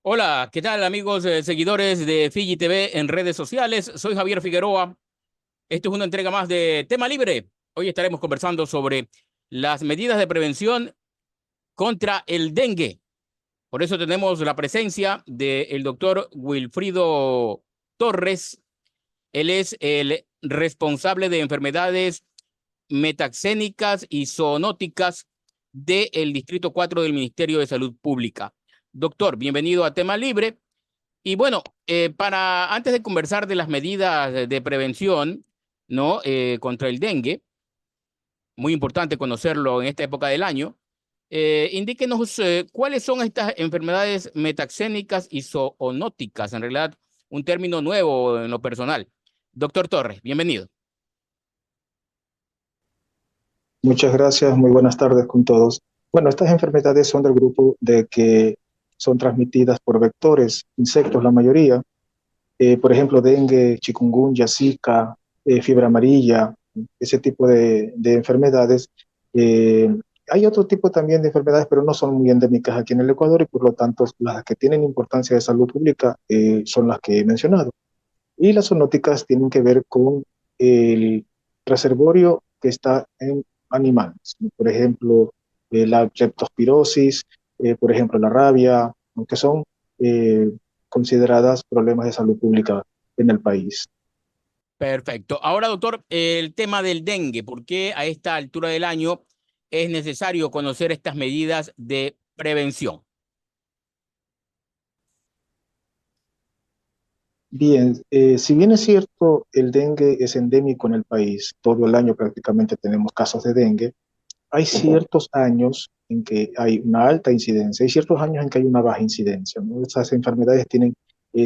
Hola, ¿qué tal amigos seguidores de Fiji TV en redes sociales? Soy Javier Figueroa. Esto es una entrega más de Tema Libre. Hoy estaremos conversando sobre las medidas de prevención contra el dengue. Por eso tenemos la presencia del doctor Wilfrido Torres. Él es el responsable de enfermedades metaxénicas y zoonóticas del Distrito 4 del Ministerio de Salud Pública. Doctor, bienvenido a Tema Libre. Y bueno, antes de conversar de las medidas de prevención, ¿no? Contra el dengue, muy importante conocerlo en esta época del año, indíquenos cuáles son estas enfermedades metaxénicas y zoonóticas, en realidad un término nuevo en lo personal. Doctor Torres, bienvenido. Muchas gracias, muy buenas tardes con todos. Bueno, estas enfermedades son del grupo de que son transmitidas por vectores, insectos la mayoría. Por ejemplo, dengue, chikungunya, zika, fiebre amarilla, ese tipo de enfermedades. Eh, Hay otro tipo también de enfermedades, pero no son muy endémicas aquí en el Ecuador y por lo tanto las que tienen importancia de salud pública son las que he mencionado. Y las zoonóticas tienen que ver con el reservorio que está en animales. Por ejemplo, la leptospirosis, por ejemplo, la rabia, aunque son eh, consideradas problemas de salud pública en el país. Perfecto. Ahora, doctor, el tema del dengue, ¿por qué a esta altura del año es necesario conocer estas medidas de prevención? Bien, si bien es cierto, el dengue es endémico en el país, todo el año prácticamente tenemos casos de dengue. Hay ciertos años en que hay una alta incidencia, hay ciertos años en que hay una baja incidencia, ¿no? Esas enfermedades tienen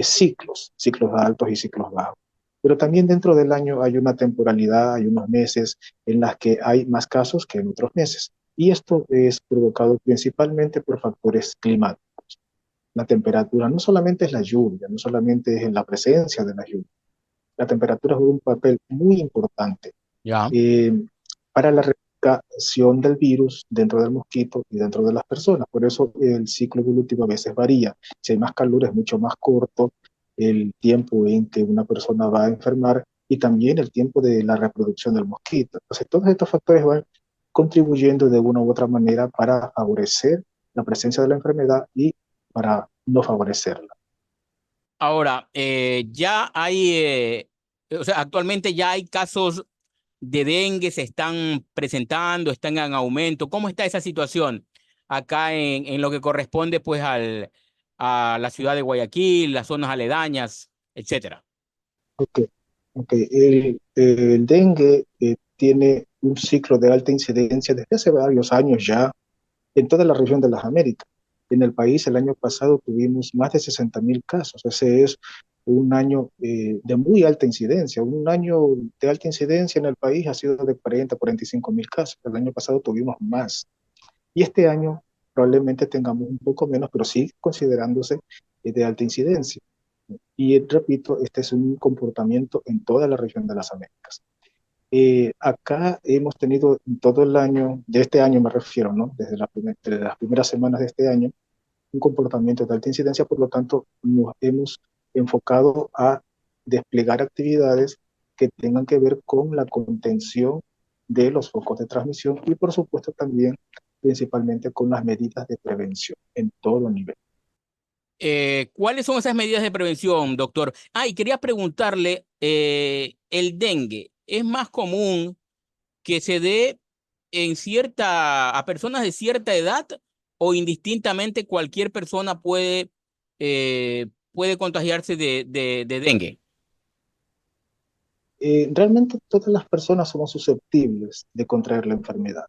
ciclos altos y ciclos bajos. Pero también dentro del año hay una temporalidad, hay unos meses en las que hay más casos que en otros meses. Y esto es provocado principalmente por factores climáticos. La temperatura no solamente es la lluvia, no solamente es en la presencia de la lluvia. La temperatura juega un papel muy importante Ya. eh, para la replicación del virus dentro del mosquito y dentro de las personas. Por eso el ciclo evolutivo a veces varía. Si hay más calor es mucho más corto el tiempo en que una persona va a enfermar y también el tiempo de la reproducción del mosquito. Entonces todos estos factores van contribuyendo de una u otra manera para favorecer la presencia de la enfermedad y para no favorecerla. Ahora, ya hay, o sea, actualmente ya hay casos de dengue, se están presentando, están en aumento. ¿Cómo está esa situación acá en lo que corresponde pues a la ciudad de Guayaquil, las zonas aledañas, etcétera? Ok, ok. El dengue tiene un ciclo de alta incidencia desde hace varios años ya en toda la región de las Américas. En el país el año pasado tuvimos más de 60.000 casos. Ese es un año de muy alta incidencia. Un año de alta incidencia en el país ha sido de 45.000 casos. El año pasado tuvimos más. Y este año probablemente tengamos un poco menos, pero sigue considerándose de alta incidencia. Y repito, este es un comportamiento en toda la región de las Américas. Acá hemos tenido todo el año, de este año me refiero, ¿no? Desde las primeras semanas de este año, un comportamiento de alta incidencia, por lo tanto, nos hemos enfocado a desplegar actividades que tengan que ver con la contención de los focos de transmisión y, por supuesto, también principalmente con las medidas de prevención en todo nivel. ¿Cuáles son esas medidas de prevención, doctor? Ah, y quería preguntarle, ¿el dengue es más común que se dé a personas de cierta edad o indistintamente cualquier persona puede contagiarse de dengue? Realmente todas las personas somos susceptibles de contraer la enfermedad.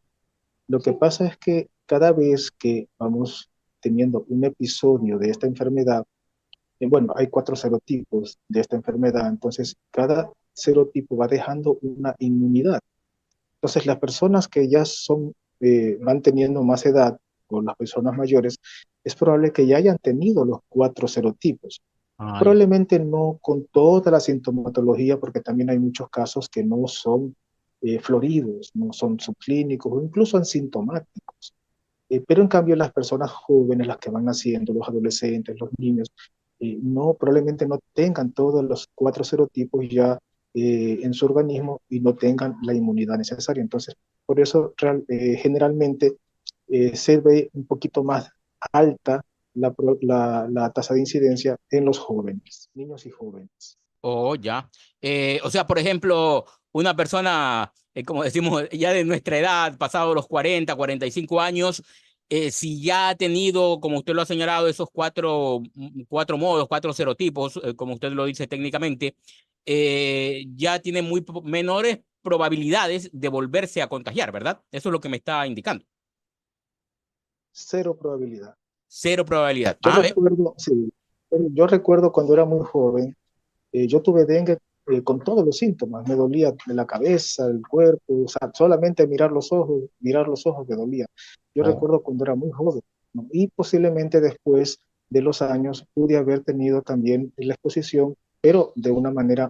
Lo que pasa es que cada vez que vamos teniendo un episodio de esta enfermedad, bueno, hay 4 serotipos de esta enfermedad, entonces cada serotipo va dejando una inmunidad. Entonces las personas que ya van teniendo más edad, o las personas mayores, es probable que ya hayan tenido los 4 serotipos. Ah, ya. Probablemente no con toda la sintomatología, porque también hay muchos casos que no son floridos, no son subclínicos o incluso asintomáticos. Pero en cambio las personas jóvenes, las que van naciendo, los adolescentes, los niños, no, probablemente no tengan todos los cuatro serotipos ya en su organismo y no tengan la inmunidad necesaria. Entonces, por eso generalmente se ve un poquito más alta la tasa de incidencia en los jóvenes, niños y jóvenes. Oh, ya. O sea, por ejemplo, una persona, como decimos, ya de nuestra edad, pasado los 40, 45 años, si ya ha tenido, como usted lo ha señalado, esos cuatro modos, cuatro serotipos, como usted lo dice técnicamente, ya tiene menores probabilidades de volverse a contagiar, ¿verdad? Eso es lo que me está indicando. Cero probabilidad. Cero probabilidad. Yo Ah, recuerdo, sí, yo recuerdo cuando era muy joven, yo tuve dengue con todos los síntomas, me dolía de la cabeza, el cuerpo, o sea, solamente mirar los ojos me dolía. Yo oh, recuerdo cuando era muy joven, ¿no? Y posiblemente después de los años pude haber tenido también la exposición, pero de una manera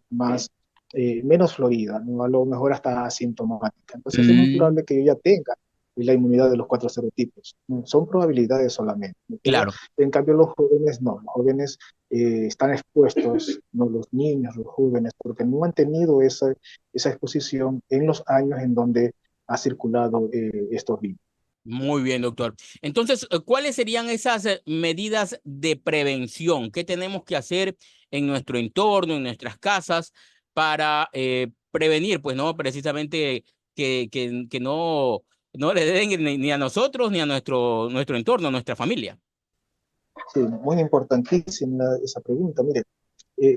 menos florida, ¿no? A lo mejor hasta asintomática. Entonces es muy mm, probable que yo ya tenga la inmunidad de los cuatro serotipos, ¿no? Son probabilidades solamente, ¿no? Pero claro. en cambio los jóvenes no, los jóvenes están expuestos, ¿no? Los niños, los jóvenes, porque no han tenido esa exposición en los años en donde ha circulado estos virus. Muy bien, doctor. Entonces, ¿cuáles serían esas medidas de prevención? ¿Qué tenemos que hacer en nuestro entorno, en nuestras casas, para prevenir, pues, no, precisamente que no le den ni a nosotros ni a nuestro entorno, a nuestra familia? Sí, muy importantísima esa pregunta. Mire,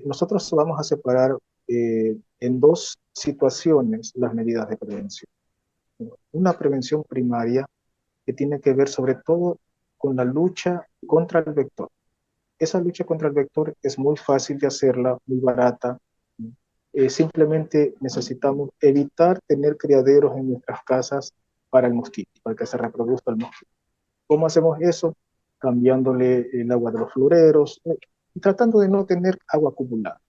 nosotros vamos a separar en dos situaciones las medidas de prevención. Una prevención primaria que tiene que ver sobre todo con la lucha contra el vector. Esa lucha contra el vector es muy fácil de hacerla, muy barata. Simplemente necesitamos evitar tener criaderos en nuestras casas para el mosquito, para que se reproduzca el mosquito. ¿Cómo hacemos eso? Cambiándole el agua de los floreros y tratando de no tener agua acumulada.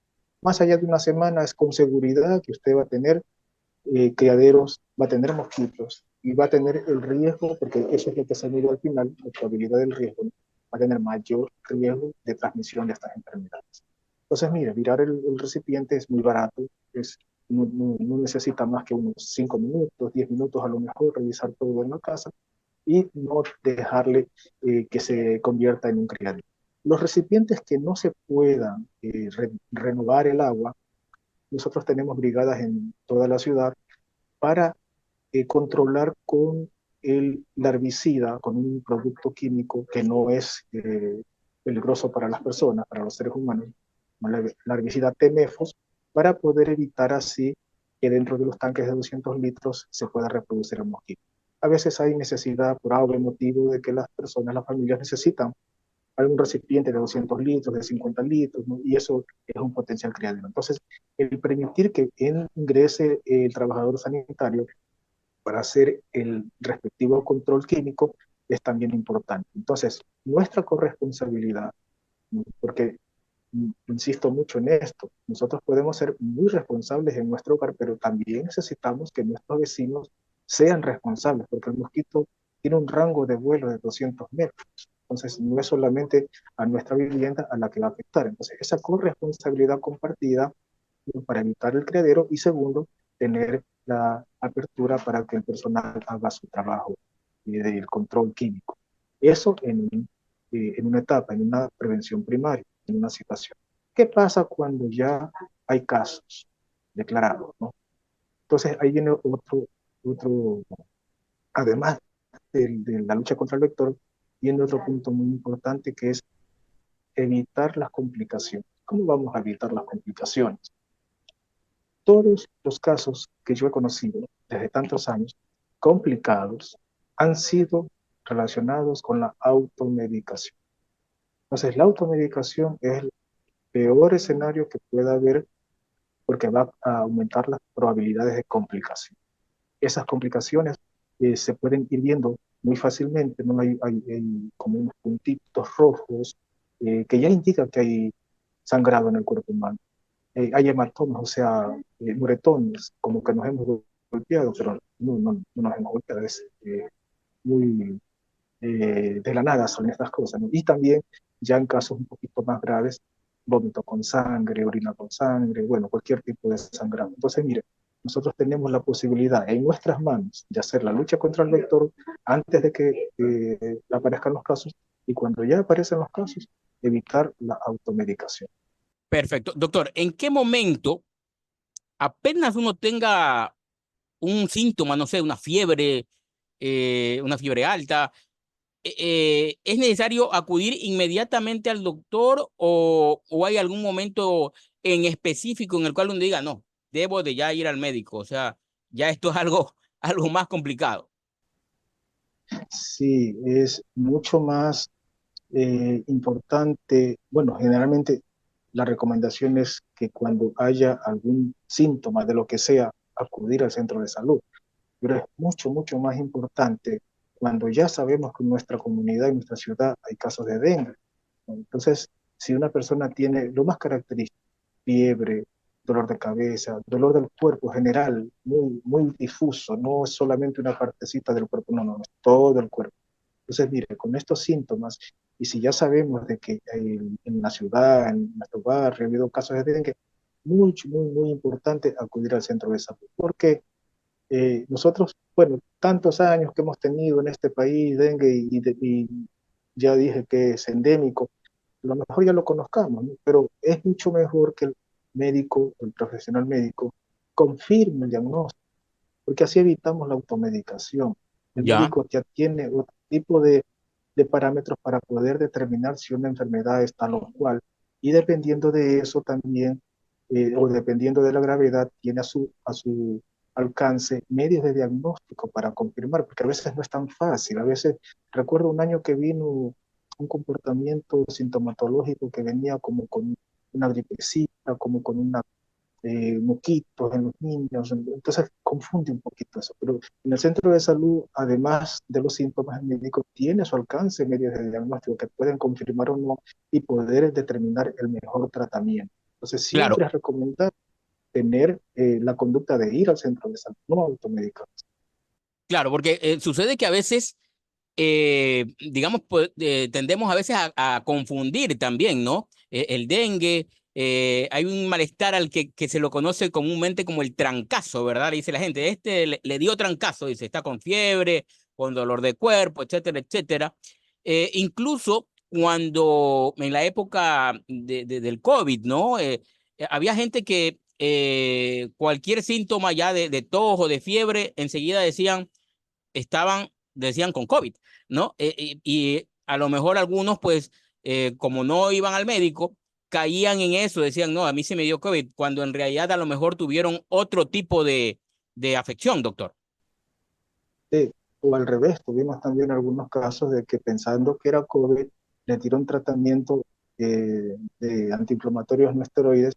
Más allá de una semana es con seguridad que usted va a tener criaderos, va a tener mosquitos y va a tener el riesgo, porque eso es lo que se mide al final, la probabilidad del riesgo, ¿no? Va a tener mayor riesgo de transmisión de estas enfermedades. Entonces, mire, virar el recipiente es muy barato, no necesita más que unos 5 minutos, 10 minutos a lo mejor, revisar todo en la casa y no dejarle que se convierta en un criadero. Los recipientes que no se puedan renovar el agua, nosotros tenemos brigadas en toda la ciudad para controlar con el larvicida, con un producto químico que no es peligroso para las personas, para los seres humanos, como la larvicida Temefos, para poder evitar así que dentro de los tanques de 200 litros se pueda reproducir el mosquito. A veces hay necesidad por algún motivo de que las personas, las familias necesitan algún recipiente de 200 litros, de 50 litros, ¿no? Y eso es un potencial criadero. Entonces, el permitir que ingrese el trabajador sanitario para hacer el respectivo control químico es también importante. Entonces, nuestra corresponsabilidad, porque insisto mucho en esto, nosotros podemos ser muy responsables en nuestro hogar, pero también necesitamos que nuestros vecinos sean responsables, porque el mosquito tiene un rango de vuelo de 200 metros. Entonces, no es solamente a nuestra vivienda a la que va a afectar. Entonces, esa corresponsabilidad compartida para evitar el criadero y segundo, tener la apertura para que el personal haga su trabajo del control químico. Eso en una etapa, en una prevención primaria, en una situación. ¿Qué pasa cuando ya hay casos declarados, ¿no? Entonces ahí viene otro además de la lucha contra el vector, viene otro punto muy importante que es evitar las complicaciones. ¿Cómo vamos a evitar las complicaciones? Todos los casos que yo he conocido desde tantos años, complicados, han sido relacionados con la automedicación. Entonces, la automedicación es el peor escenario que pueda haber porque va a aumentar las probabilidades de complicación. Esas complicaciones se pueden ir viendo muy fácilmente, ¿no? Hay como unos puntitos rojos que ya indican que hay sangrado en el cuerpo humano. Hay hematomas, o sea, moretones, como que nos hemos golpeado, pero no nos hemos golpeado, es muy de la nada son estas cosas, ¿no? Y también ya en casos un poquito más graves, vómito con sangre, orina con sangre, bueno, cualquier tipo de sangrado. Entonces, mire, nosotros tenemos la posibilidad en nuestras manos de hacer la lucha contra el vector antes de que aparezcan los casos y cuando ya aparecen los casos, evitar la automedicación. Perfecto. Doctor, ¿en qué momento apenas uno tenga un síntoma, no sé, una fiebre alta, es necesario acudir inmediatamente al doctor o hay algún momento en específico en el cual uno diga, no, debo de ya ir al médico? O sea, ya esto es algo, algo más complicado. Sí, es mucho más importante, bueno, generalmente la recomendación es que cuando haya algún síntoma de lo que sea, acudir al centro de salud, pero es mucho, mucho más importante cuando ya sabemos que en nuestra comunidad, en nuestra ciudad, hay casos de dengue. Entonces, si una persona tiene lo más característico, fiebre, dolor de cabeza, dolor del cuerpo general, muy, muy difuso, no es solamente una partecita del cuerpo, no, no, es todo el cuerpo. Entonces, mire, con estos síntomas, y si ya sabemos de que en la ciudad, en nuestro barrio, ha habido casos de dengue, mucho, muy, muy importante acudir al centro de salud, porque nosotros, bueno, tantos años que hemos tenido en este país dengue y ya dije que es endémico, a lo mejor ya lo conozcamos, ¿no? Pero es mucho mejor que el médico, el profesional médico, confirme el diagnóstico, porque así evitamos la automedicación. El Ya, médico ya tiene otro tipo de parámetros para poder determinar si una enfermedad es tal o cual, y dependiendo de eso también, o dependiendo de la gravedad, tiene a su alcance medios de diagnóstico para confirmar, porque a veces no es tan fácil. A veces, recuerdo un año que vino un comportamiento sintomatológico que venía como con una gripecita, como con una moquitos en los niños, entonces confunde un poquito eso, pero en el centro de salud, además de los síntomas, el médico tiene a su alcance medios de diagnóstico que pueden confirmar o no y poder determinar el mejor tratamiento. Entonces claro, siempre es recomendable tener la conducta de ir al centro de salud, no automedicarse. claro, porque sucede que a veces digamos, pues, tendemos a veces a confundir también, ¿no? El dengue, hay un malestar al que se lo conoce comúnmente como el trancazo, ¿verdad? Le dice la gente, este le dio trancazo, dice, está con fiebre, con dolor de cuerpo, etcétera, etcétera. Incluso cuando en la época del COVID, ¿no? Había gente que cualquier síntoma ya de tos o de fiebre, enseguida decían con COVID, ¿no? Y a lo mejor algunos, pues, como no iban al médico, caían en eso, decían, no, a mí se me dio COVID, cuando en realidad a lo mejor tuvieron otro tipo de afección, doctor. O al revés, tuvimos también algunos casos de que pensando que era COVID, le tiró un tratamiento de antiinflamatorios no esteroides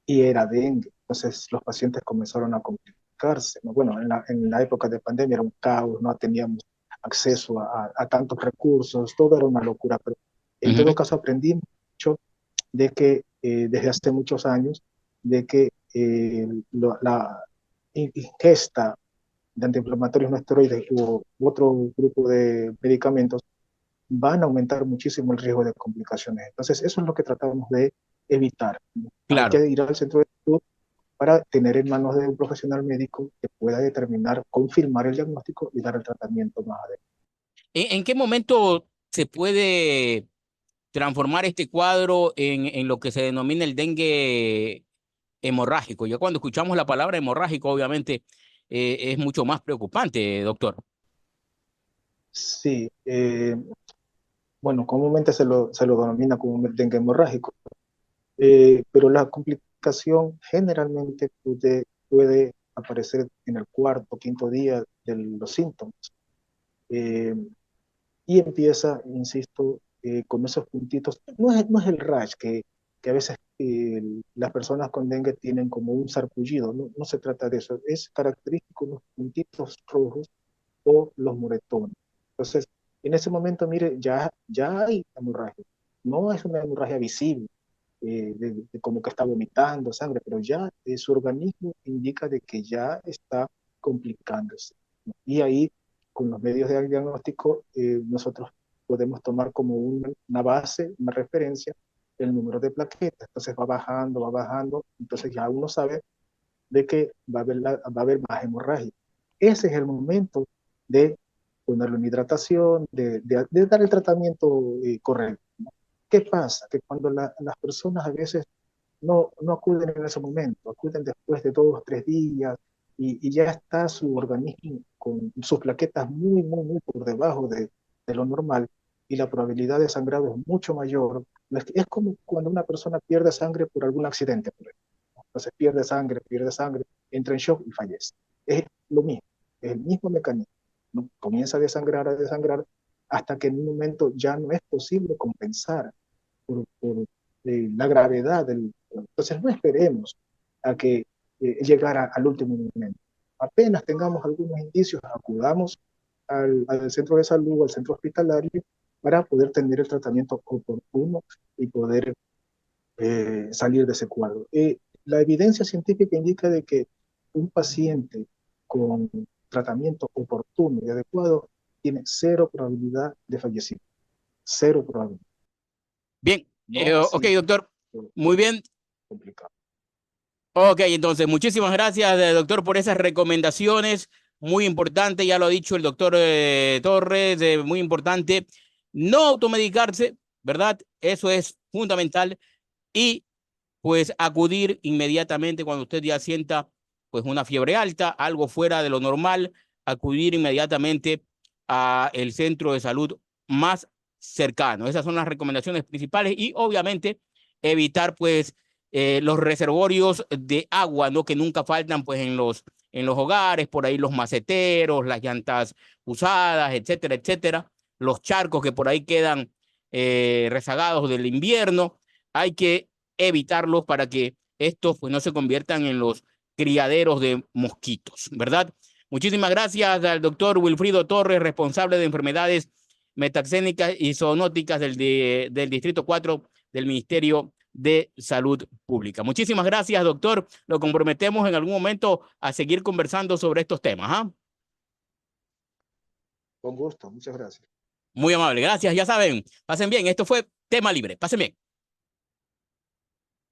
y era dengue. Entonces los pacientes comenzaron a complicarse, ¿no? Bueno, en la época de pandemia era un caos, no teníamos acceso a tantos recursos, todo era una locura, pero en todo Ujú. caso aprendimos mucho de que desde hace muchos años, de que la ingesta de antiinflamatorios no esteroides u otro grupo de medicamentos van a aumentar muchísimo el riesgo de complicaciones. Entonces, eso es lo que tratamos de evitar. Hay Claro. que ir al centro de salud para tener en manos de un profesional médico que pueda determinar, confirmar el diagnóstico y dar el tratamiento más adecuado. ¿En qué momento se puede transformar este cuadro en lo que se denomina el dengue hemorrágico? Ya cuando escuchamos la palabra hemorrágico, obviamente es mucho más preocupante, doctor. Sí, bueno, comúnmente se lo denomina como dengue hemorrágico, pero la complicación generalmente puede aparecer en el cuarto, quinto día de los síntomas. Eh, y empieza, insisto, con esos puntitos. No es el rash que a veces las personas con dengue tienen como un sarpullido, no, no se trata de eso, es característico los puntitos rojos o los moretones. Entonces, en ese momento, mire, ya hay hemorragia. No es una hemorragia visible, de como que está vomitando sangre, pero ya su organismo indica de que ya está complicándose, ¿no? Y ahí con los medios de diagnóstico, nosotros podemos tomar como una base, una referencia, el número de plaquetas. Entonces va bajando, entonces ya uno sabe de que va a haber más hemorragia. Ese es el momento de ponerlo en hidratación, de dar el tratamiento correcto. ¿Qué pasa? Que cuando las personas a veces no acuden en ese momento, acuden después de 2 o 3 días y ya está su organismo con sus plaquetas muy por debajo de lo normal y la probabilidad de sangrado es mucho mayor. Es como cuando una persona pierde sangre por algún accidente, por ejemplo. Entonces pierde sangre, entra en shock y fallece. Es lo mismo, es el mismo mecanismo, ¿no? Comienza a desangrar, hasta que en un momento ya no es posible compensar por la gravedad del... Entonces no esperemos a que llegara al último momento. Apenas tengamos algunos indicios, acudamos al centro de salud, al centro hospitalario, para poder tener el tratamiento oportuno y poder salir de ese cuadro. La evidencia científica indica de que un paciente con tratamiento oportuno y adecuado tiene cero probabilidad de fallecimiento. Cero probabilidad. Bien, No ok, así, doctor. Muy bien. complicado. Ok, entonces, muchísimas gracias, doctor, por esas recomendaciones. Muy importante, ya lo ha dicho el doctor Torres, muy importante. No automedicarse, ¿verdad? Eso es fundamental. Y pues acudir inmediatamente cuando usted ya sienta pues una fiebre alta, algo fuera de lo normal, acudir inmediatamente a el centro de salud más cercano. Esas son las recomendaciones principales y obviamente evitar pues los reservorios de agua, ¿no? Que nunca faltan pues en los hogares, por ahí los maceteros, las llantas usadas, etcétera, etcétera, los charcos que por ahí quedan rezagados del invierno. Hay que evitarlos para que estos pues no se conviertan en los criaderos de mosquitos, ¿verdad? Muchísimas gracias al doctor Wilfrido Torres, responsable de enfermedades metaxénicas y zoonóticas del Distrito 4 del Ministerio de Salud Pública. Muchísimas gracias, doctor. Lo comprometemos en algún momento a seguir conversando sobre estos temas. ¿Ah? Con gusto, muchas gracias. Muy amable, gracias. Ya saben, pasen bien. Esto fue Tema Libre. Pasen bien.